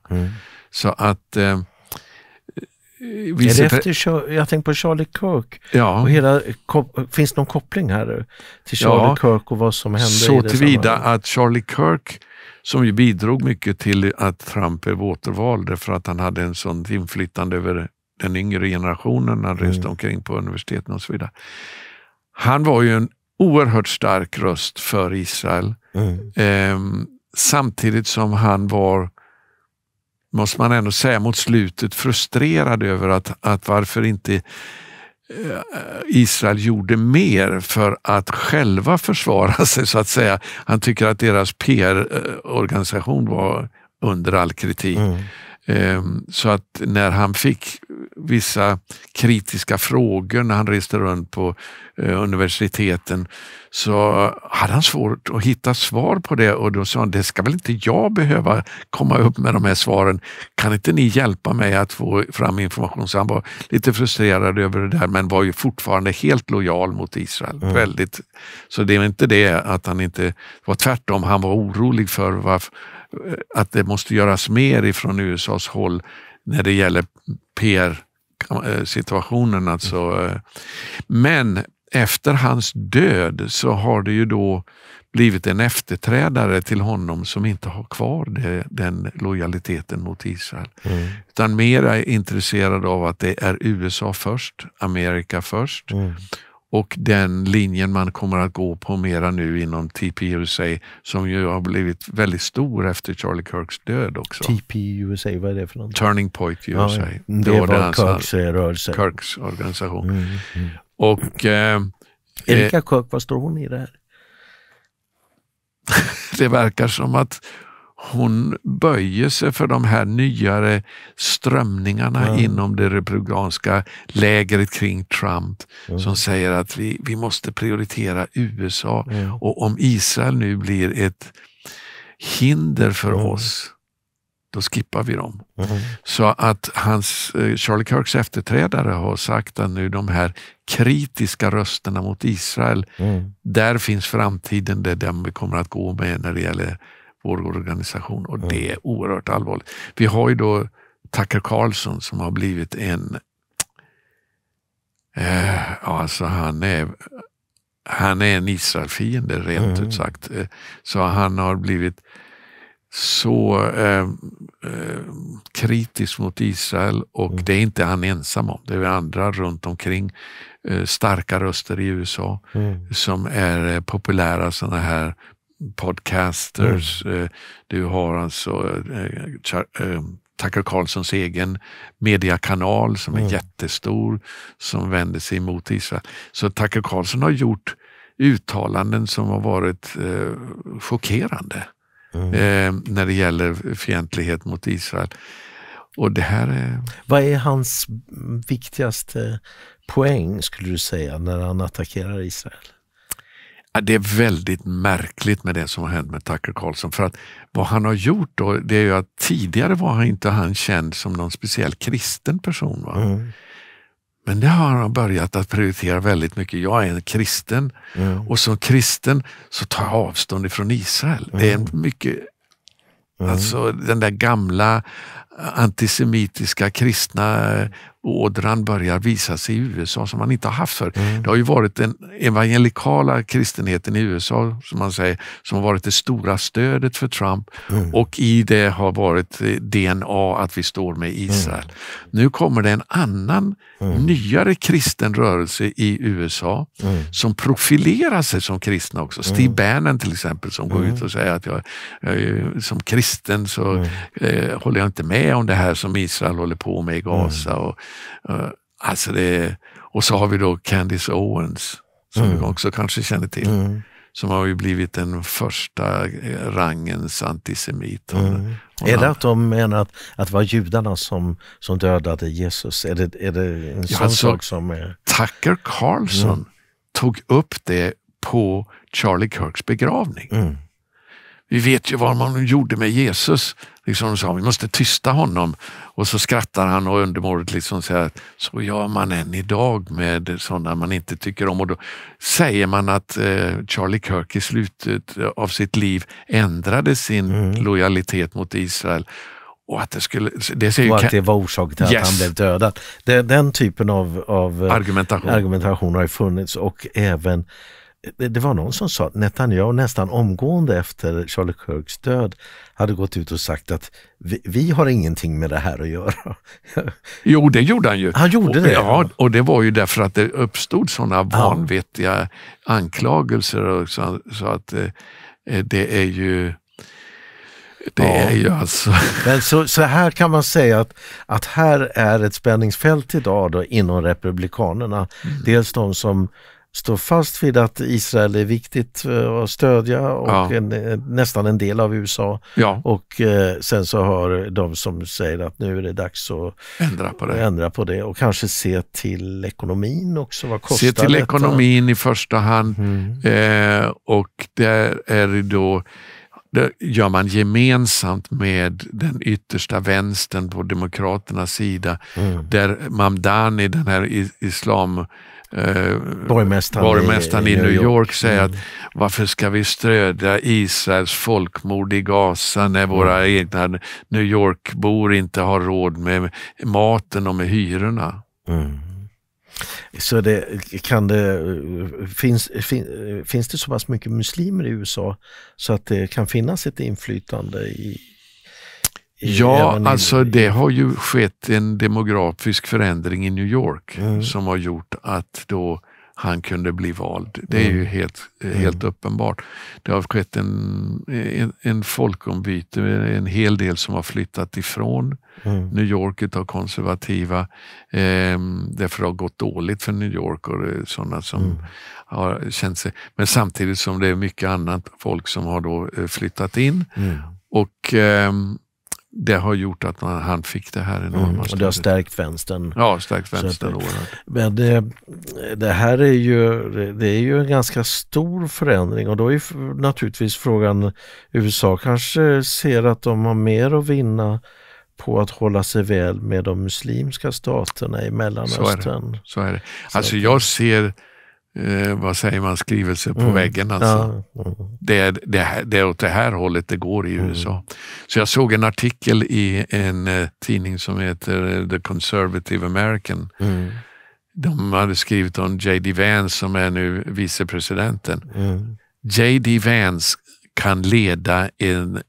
Så att jag tänker på Charlie Kirk. Och finns det någon koppling här till Charlie Kirk och vad som hände så i det tillvida att Charlie Kirk, som ju bidrog mycket till att Trump är återvald, därför att han hade en sån inflytande över den yngre generationen. Han reste omkring på universiteten och så vidare. Han var ju en oerhört stark röst för Israel. Samtidigt som han var, måste man ändå säga mot slutet, frustrerad över att varför inte Israel gjorde mer för att själva försvara sig, så att säga. Han tycker att deras PR-organisation var under all kritik. Så att när han fick vissa kritiska frågor när han reste runt på universiteten, så hade han svårt att hitta svar på det, och då sa han, det ska väl inte jag behöva komma upp med de här svaren, kan inte ni hjälpa mig att få fram information? Så han var lite frustrerad över det där, men var ju fortfarande helt lojal mot Israel. Väldigt. Så det var inte det att han inte var, tvärtom, han var orolig för att det måste göras mer ifrån USAs håll när det gäller PR-situationen. Alltså. Men efter hans död så har det ju då blivit en efterträdare till honom som inte har kvar den lojaliteten mot Israel. Utan mer är intresserad av att det är USA först, Amerika först. Och den linjen man kommer att gå på mera nu inom TPUSA, som ju har blivit väldigt stor efter Charlie Kirks död också. TPUSA, vad är det för något? Turning Point USA. Ja, det var Kirks rörelse. Kirks organisation. Och Erika Kirk, vad står hon i det här? Det verkar som att hon böjer sig för de här nyare strömningarna inom det republikanska lägret kring Trump, som säger att vi måste prioritera USA, och om Israel nu blir ett hinder för oss, då skippar vi dem. Så att Charlie Kirks efterträdare har sagt att nu de här kritiska rösterna mot Israel, där finns framtiden, det är dem vi kommer att gå med när det gäller vår organisation, och det är oerhört allvarligt. Vi har ju då Tucker Carlson som har blivit alltså han är en Israel-fiende rent ut sagt. Så han har blivit så kritisk mot Israel, och det är inte han ensam om. Det är andra runt omkring, starka röster i USA som är populära sådana här podcasters. Du har alltså Tucker Carlsons egen mediekanal som är jättestor, som vänder sig mot Israel. Så Tucker Carlson har gjort uttalanden som har varit chockerande när det gäller fientlighet mot Israel. Och det här är... Vad är hans viktigaste poäng, skulle du säga, när han attackerar Israel? Ja, det är väldigt märkligt med det som har hänt med Tucker Carlson, för att vad han har gjort då, det är ju att tidigare var han känd som någon speciell kristen person, va? Men det har han börjat att prioritera väldigt mycket. Jag är en kristen, och som kristen så tar jag avstånd ifrån Israel. Det är mycket, alltså den där gamla antisemitiska kristna ådran börjar visa sig i USA som man inte har haft för. Det har ju varit den evangelikala kristenheten i USA, som man säger, som har varit det stora stödet för Trump, och i det har varit DNA att vi står med Israel. Nu kommer det en annan nyare kristen rörelse i USA som profilerar sig som kristna också. Steve Bannon till exempel, som går ut och säger att jag som kristen så håller jag inte med om det här som Israel håller på med i Gaza, och alltså och så har vi då Candace Owens som vi också kanske känner till, som har ju blivit den första rangens antisemit. Är det att de menar att det var judarna som dödade Jesus? Är det en sån sak som är... Tucker Carlson tog upp det på Charlie Kirks begravning. Vi vet ju vad man gjorde med Jesus. Liksom de sa, vi måste tysta honom. Och så skrattar han och undermålet liksom säger att så gör man än idag med sådana man inte tycker om. Och då säger man att Charlie Kirk i slutet av sitt liv ändrade sin lojalitet mot Israel. Och att det var orsak till att han blev dödad. Den typen av argumentation har ju funnits, och även det var någon som sa att Netanyahu nästan omgående efter Charlie Kirks död hade gått ut och sagt att vi har ingenting med det här att göra. Jo, det gjorde han ju. Han gjorde det? Ja, och det var ju därför att det uppstod sådana vanvettiga anklagelser. Och så att det är ju... är ju alltså... Men så här kan man säga att här är ett spänningsfält idag då inom republikanerna. Dels de som står fast vid att Israel är viktigt att stödja och nästan en del av USA. Ja. Och sen så har de som säger att nu är det dags att ändra på det och kanske se till ekonomin också. Vad kostar se till detta? Ekonomin i första hand och där är det då det gör man gemensamt med den yttersta vänstern på demokraternas sida där Mamdani, den här islam borgmästaren i New York säger att varför ska vi stödja Israels folkmord i Gaza när våra egna New York-bor inte har råd med maten och med hyrorna. Så finns det så pass mycket muslimer i USA så att det kan finnas ett inflytande i alltså det har ju skett en demografisk förändring i New York som har gjort att då han kunde bli vald. Det är ju helt uppenbart. Det har skett en folkombyte, en hel del som har flyttat ifrån New York av konservativa. Därför har det gått dåligt för New York och sådana som har känt sig. Men samtidigt som det är mycket annat folk som har då flyttat in och det har gjort att han fick det här enorma och det har stärkt vänstern. Ja, stärkt vänstern. Men det här är ju en ganska stor förändring och då är naturligtvis frågan, USA kanske ser att de har mer att vinna på att hålla sig väl med de muslimska staterna i Mellanöstern. Så är det. Alltså jag ser vad säger man, skrivelse på väggen alltså. Det är åt det här hållet det går i USA. Så jag såg en artikel i en tidning som heter The Conservative American. De hade skrivit om J.D. Vance som är nu vicepresidenten. J.D. Vance kan leda en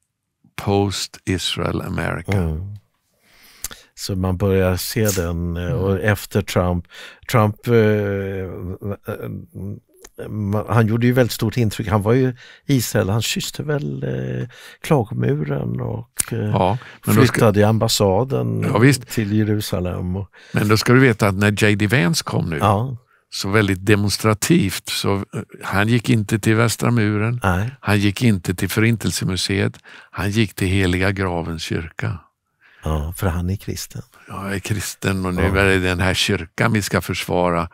post-Israel America. Så man börjar se den och efter Trump han gjorde ju väldigt stort intryck. Han var ju Israel, han kysste väl klagomuren och flyttade ambassaden till Jerusalem. Men då ska du veta att när J.D. Vance kom nu så väldigt demonstrativt så han gick inte till Västra muren, han gick inte till Förintelsemuseet, han gick till Heliga gravens kyrka. Ja, för han är kristen. Jag är kristen och nu är det den här kyrkan vi ska försvara.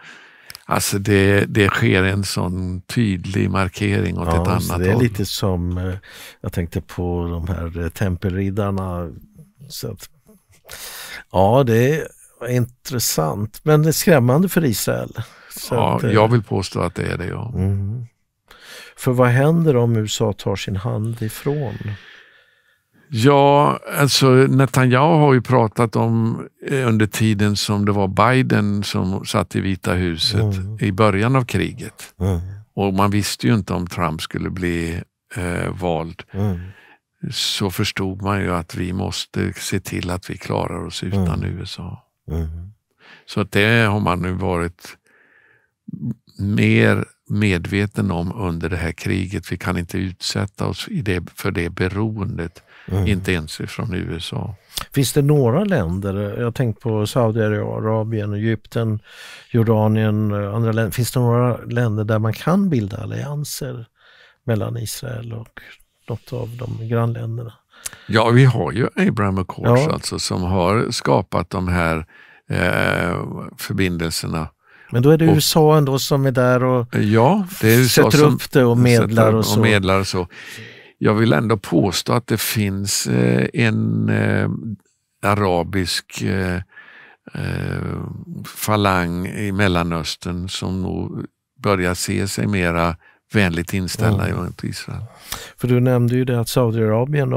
Alltså det sker en sån tydlig markering åt ett annat håll. Det är lite som, jag tänkte på de här tempelriddarna. Så att, det är intressant. Men det är skrämmande för Israel. Så jag vill påstå att det är det, ja. För vad händer om USA tar sin hand ifrån? Ja, alltså Netanyahu har ju pratat om under tiden som det var Biden som satt i Vita huset i början av kriget. Och man visste ju inte om Trump skulle bli vald. Så förstod man ju att vi måste se till att vi klarar oss utan USA. Så att det har man nu varit mer medveten om under det här kriget. Vi kan inte utsätta oss för det beroendet. Inte ens från USA. Finns det några länder, jag har tänkt på Saudiarabien, Egypten, Jordanien, andra länder. Finns det några länder där man kan bilda allianser mellan Israel och något av de grannländerna? Ja, vi har ju Abraham Accords alltså, som har skapat de här förbindelserna. Men då är det USA ändå som är där och sätter upp det och medlar och så. Och medlar och så. Jag vill ändå påstå att det finns en arabisk falang i Mellanöstern som nog börjar se sig mera vänligt inställda mot Israel. För du nämnde ju det att Saudiarabien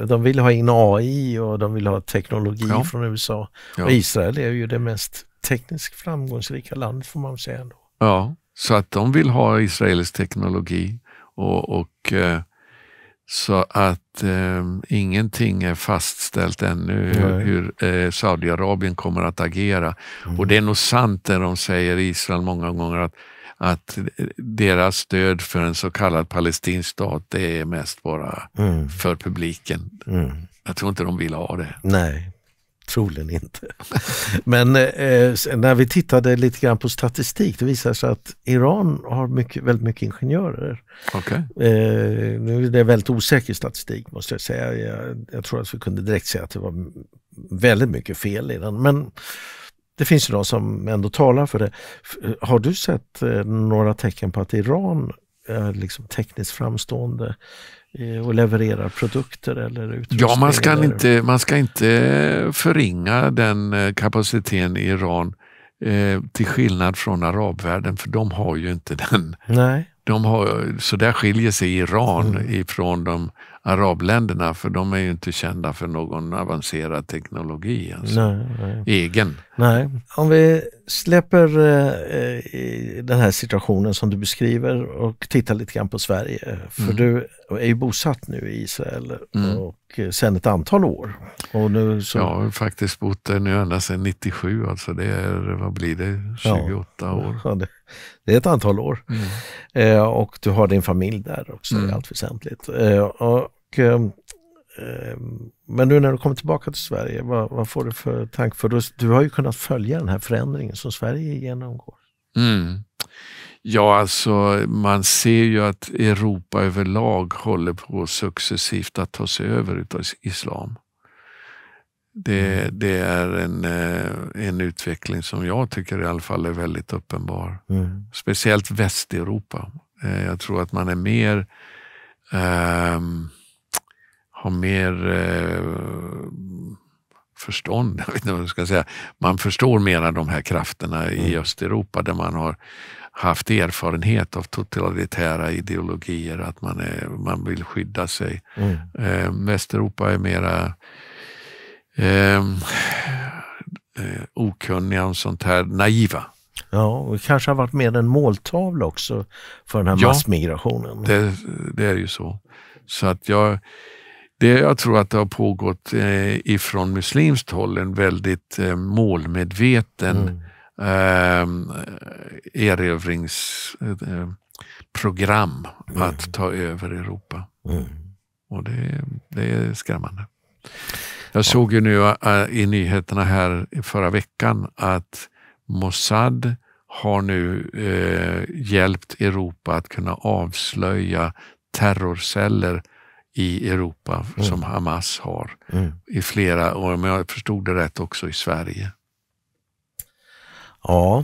de vill ha in AI och de vill ha teknologi från USA. Och Israel är ju det mest tekniskt framgångsrika landet får man säga ändå. Ja, Så att de vill ha israelisk teknologi och så att ingenting är fastställt ännu hur Saudiarabien kommer att agera. Och det är nog sant det de säger i Israel många gånger att deras stöd för en så kallad palestinsk stat, det är mest bara för publiken. Jag tror inte de vill ha det. Nej, troligen inte. Men när vi tittade lite grann på statistik, det visar sig att Iran har väldigt mycket ingenjörer. Okay. Nu är det väldigt osäker statistik, måste jag säga. Jag tror att vi kunde direkt säga att det var väldigt mycket fel i den. Men det finns ju de som ändå talar för det. Har du sett några tecken på att Iran är liksom tekniskt framstående och levererar produkter eller utrustning? Ja, man ska inte förringa den kapaciteten i Iran till skillnad från arabvärlden, för de har ju inte den. Nej. Så där skiljer sig Iran ifrån de arabländerna, för de är ju inte kända för någon avancerad teknologi. Alltså. Nej. Egen. Nej. Om vi släpper den här situationen som du beskriver och tittar lite grann på Sverige. För du är ju bosatt nu i Israel och sedan ett antal år. Och nu så... Jag har faktiskt bott där nu ända sedan 97, alltså det är, vad blir det, 28 år. Ja, det är ett antal år. Och du har din familj där också i allt väsentligt. Men nu när du kommer tillbaka till Sverige, vad får du för tanke? För du har ju kunnat följa den här förändringen som Sverige genomgår. Ja, alltså man ser ju att Europa överlag håller på successivt att ta sig över utav islam. Det är en utveckling som jag tycker i alla fall är väldigt uppenbar. Speciellt Västeuropa. Jag tror att man är mer har mer förstånd, jag vet inte vad jag ska säga. Man förstår mer av de här krafterna i Östeuropa, där man har haft erfarenhet av totalitära ideologier, att man vill skydda sig. Västeuropa är mera okunniga om sånt här, naiva. Ja, och kanske har varit mer en måltavla också för den här massmigrationen. Det är ju så. Så att jag tror att det har pågått ifrån muslimskt håll en väldigt målmedveten erövringsprogram att ta över Europa. Och det är skrämmande. Jag såg ju nu i nyheterna här förra veckan att Mossad har nu hjälpt Europa att kunna avslöja terrorceller i Europa som Hamas har i flera, och om jag förstod det rätt också i Sverige. Ja,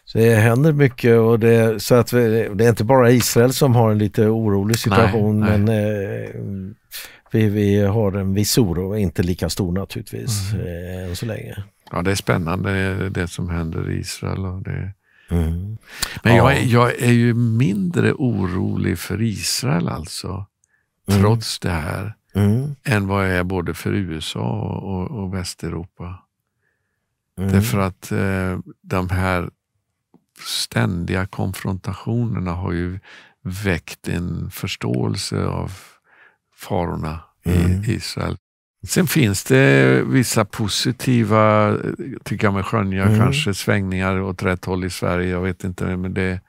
så det händer mycket, och så att det är inte bara Israel som har en lite orolig situation. Nej. Men vi har en viss oro, inte lika stor naturligtvis än så länge. Ja, det är spännande det som händer i Israel. Och det... Men jag är ju mindre orolig för Israel alltså, trots det här, än vad jag är både för USA och Västeuropa. Därför att de här ständiga konfrontationerna har ju väckt en förståelse av farorna i Israel. Sen finns det vissa positiva, tycker jag mig skönja, kanske svängningar åt rätt håll i Sverige. Jag vet inte, men det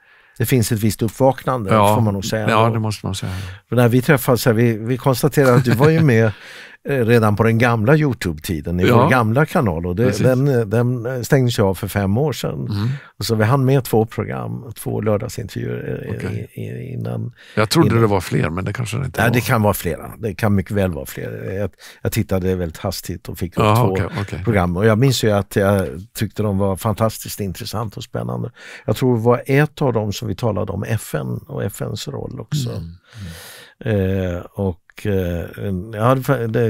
finns ett visst uppvaknande, får man nog säga. Ja, det måste man säga. För när vi träffades här, vi konstaterade att du var ju med redan på den gamla YouTube-tiden i vår gamla kanal, och den stängdes jag av för 5 år sedan. Och så vi hann med 2 program, 2 lördagsintervjuer innan. Jag trodde det var fler, men det kanske det inte var. Det kan vara flera. Det kan mycket väl vara fler. Jag tittade väldigt hastigt och fick upp 2 program. Och jag minns ju att jag tyckte de var fantastiskt intressant och spännande. Jag tror det var ett av dem som vi talade om FN och FNs roll också.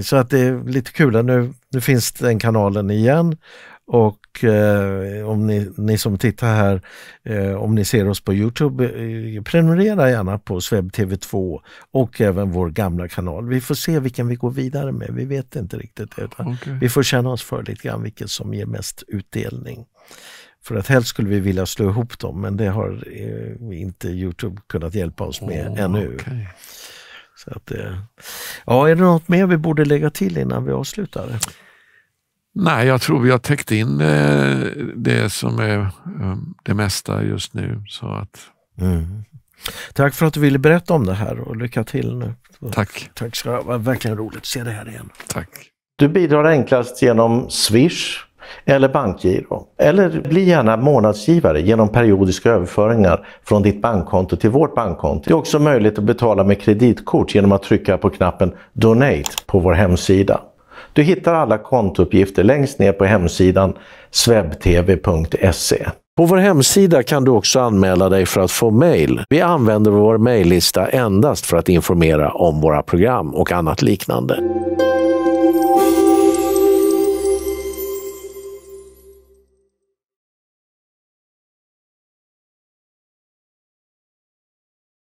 Så att det är lite kul. Nu finns den kanalen igen, och om ni som tittar här, om ni ser oss på YouTube, prenumerera gärna på Sveb TV2 och även vår gamla kanal. Vi får se vilken vi går vidare med. Vi vet inte riktigt. Vi får känna oss för lite grann vilket som ger mest utdelning. För att helst skulle vi vilja slå ihop dem, men det har inte YouTube kunnat hjälpa oss med ännu. Okay. Så att, ja, är det något mer vi borde lägga till innan vi avslutar? Nej, jag tror vi har täckt in det som är det mesta just nu. Så att... Tack för att du ville berätta om det här och lycka till nu. Tack. Tack, det var verkligen roligt att se det här igen. Tack. Du bidrar enklast genom Swish eller bankgiro. Eller bli gärna månadsgivare genom periodiska överföringar från ditt bankkonto till vårt bankkonto. Det är också möjligt att betala med kreditkort genom att trycka på knappen Donate på vår hemsida. Du hittar alla kontouppgifter längst ner på hemsidan swebtv.se. På vår hemsida kan du också anmäla dig för att få mejl. Vi använder vår mejllista endast för att informera om våra program och annat liknande.